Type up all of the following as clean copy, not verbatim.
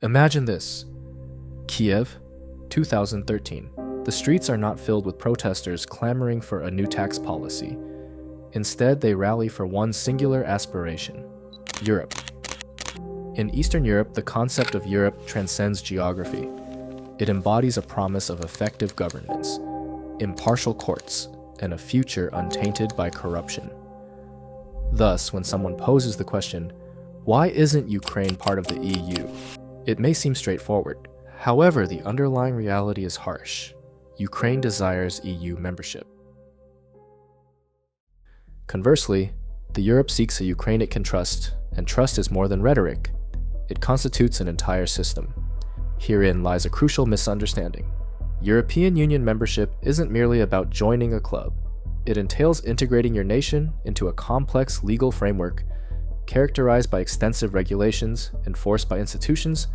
Imagine this. Kiev, 2013. The streets are not filled with protesters clamoring for a new tax policy. Instead, they rally for one singular aspiration: Europe. In Eastern Europe, the concept of Europe transcends geography. It embodies a promise of effective governance, impartial courts, and a future untainted by corruption. Thus, when someone poses the question, why isn't Ukraine part of the EU? It may seem straightforward. However, the underlying reality is harsh. Ukraine desires EU membership. Conversely, the Europe seeks a Ukraine it can trust, and trust is more than rhetoric. It constitutes an entire system. Herein lies a crucial misunderstanding. European Union membership isn't merely about joining a club. It entails integrating your nation into a complex legal framework characterized by extensive regulations enforced by institutions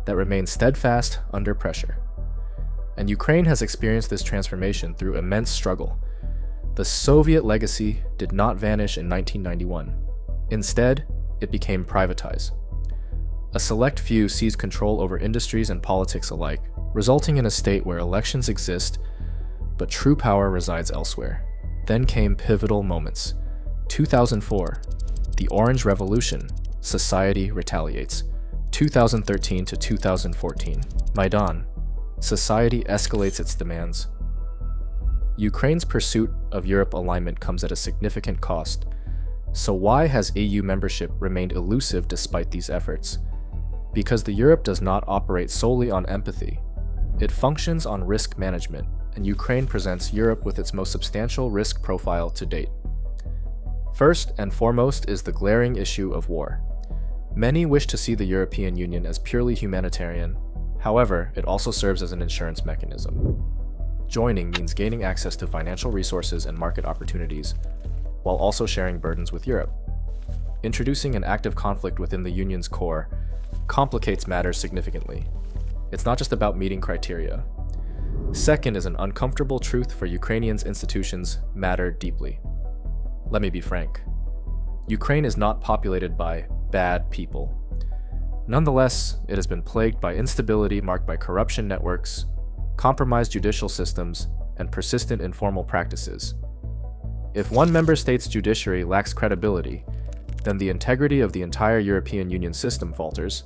that remain steadfast under pressure. And Ukraine has experienced this transformation through immense struggle. The Soviet legacy did not vanish in 1991. Instead, it became privatized. A select few seized control over industries and politics alike, resulting in a state where elections exist, but true power resides elsewhere. Then came pivotal moments. 2004, the Orange Revolution, society retaliates. 2013 to 2014, Maidan, society escalates its demands. Ukraine's pursuit of Europe alignment comes at a significant cost. So why has EU membership remained elusive despite these efforts? Because the Europe does not operate solely on empathy. It functions on risk management, and Ukraine presents Europe with its most substantial risk profile to date. First and foremost is the glaring issue of war. Many wish to see the European Union as purely humanitarian. However, it also serves as an insurance mechanism. Joining means gaining access to financial resources and market opportunities, while also sharing burdens with Europe. Introducing an active conflict within the Union's core complicates matters significantly. It's not just about meeting criteria. Second is an uncomfortable truth for Ukrainians' institutions matter deeply. Let me be frank. Ukraine is not populated by bad people. Nonetheless, it has been plagued by instability marked by corruption networks, compromised judicial systems, and persistent informal practices. If one member state's judiciary lacks credibility, then the integrity of the entire European Union system falters,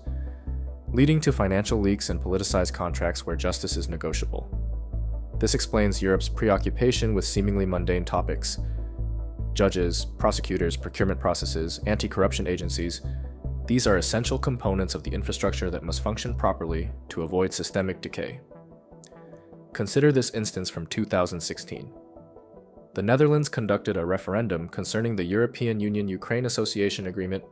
leading to financial leaks and politicized contracts where justice is negotiable. This explains Europe's preoccupation with seemingly mundane topics. Judges, prosecutors, procurement processes, anti-corruption agencies, these are essential components of the infrastructure that must function properly to avoid systemic decay. Consider this instance from 2016. The Netherlands conducted a referendum concerning the European Union-Ukraine Association Agreement.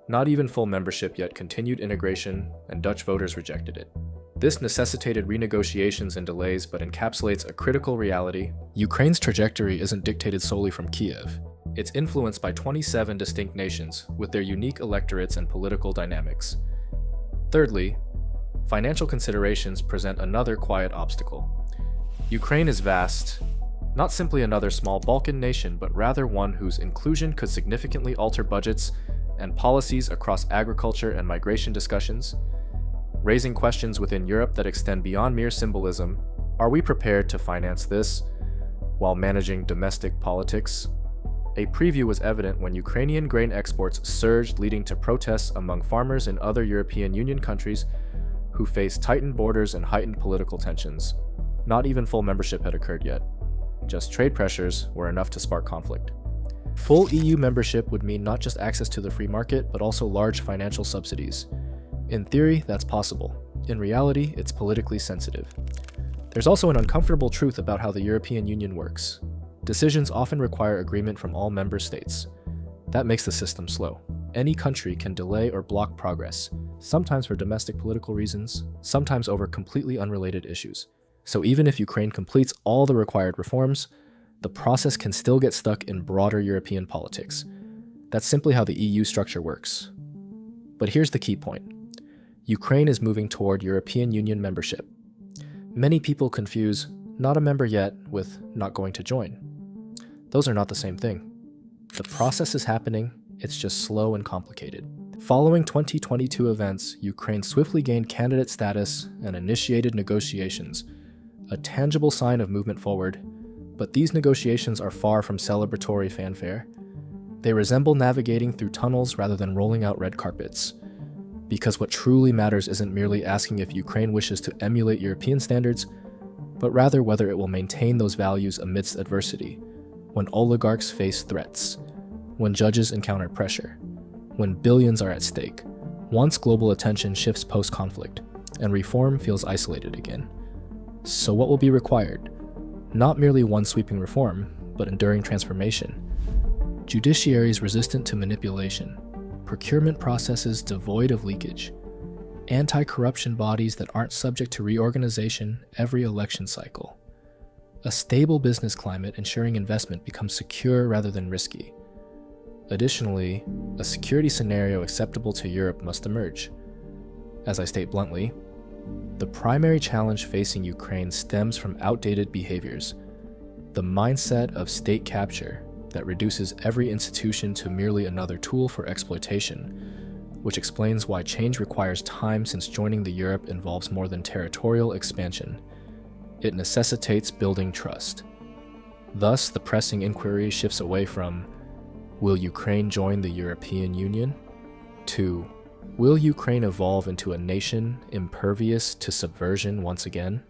Not even full membership, yet continued integration, and Dutch voters rejected it. This necessitated renegotiations and delays, but encapsulates a critical reality. Ukraine's trajectory isn't dictated solely from Kiev. It's influenced by 27 distinct nations, with their unique electorates and political dynamics. Thirdly, financial considerations present another quiet obstacle. Ukraine is vast, not simply another small Balkan nation, but rather one whose inclusion could significantly alter budgets and policies across agriculture and migration discussions, raising questions within Europe that extend beyond mere symbolism. Are we prepared to finance this while managing domestic politics? A preview was evident when Ukrainian grain exports surged, leading to protests among farmers in other European Union countries who faced tightened borders and heightened political tensions. Not even full membership had occurred yet. Just trade pressures were enough to spark conflict. Full EU membership would mean not just access to the free market, but also large financial subsidies. In theory, that's possible. In reality, it's politically sensitive. There's also an uncomfortable truth about how the European Union works. Decisions often require agreement from all member states. That makes the system slow. Any country can delay or block progress, sometimes for domestic political reasons, sometimes over completely unrelated issues. So even if Ukraine completes all the required reforms, the process can still get stuck in broader European politics. That's simply how the EU structure works. But here's the key point. Ukraine is moving toward European Union membership. Many people confuse not a member yet with not going to join. Those are not the same thing. The process is happening, it's just slow and complicated. Following 2022 events, Ukraine swiftly gained candidate status and initiated negotiations, a tangible sign of movement forward. But these negotiations are far from celebratory fanfare. They resemble navigating through tunnels rather than rolling out red carpets. Because what truly matters isn't merely asking if Ukraine wishes to emulate European standards, but rather whether it will maintain those values amidst adversity, when oligarchs face threats, when judges encounter pressure, when billions are at stake, once global attention shifts post-conflict, and reform feels isolated again. So what will be required? Not merely one sweeping reform, but enduring transformation. Judiciaries resistant to manipulation, procurement processes devoid of leakage, anti-corruption bodies that aren't subject to reorganization every election cycle, a stable business climate ensuring investment becomes secure rather than risky. Additionally, a security scenario acceptable to Europe must emerge. As I state bluntly, the primary challenge facing Ukraine stems from outdated behaviors, the mindset of state capture that reduces every institution to merely another tool for exploitation, which explains why change requires time since joining the Europe involves more than territorial expansion. It necessitates building trust. Thus, the pressing inquiry shifts away from, will Ukraine join the European Union? To, will Ukraine evolve into a nation impervious to subversion once again?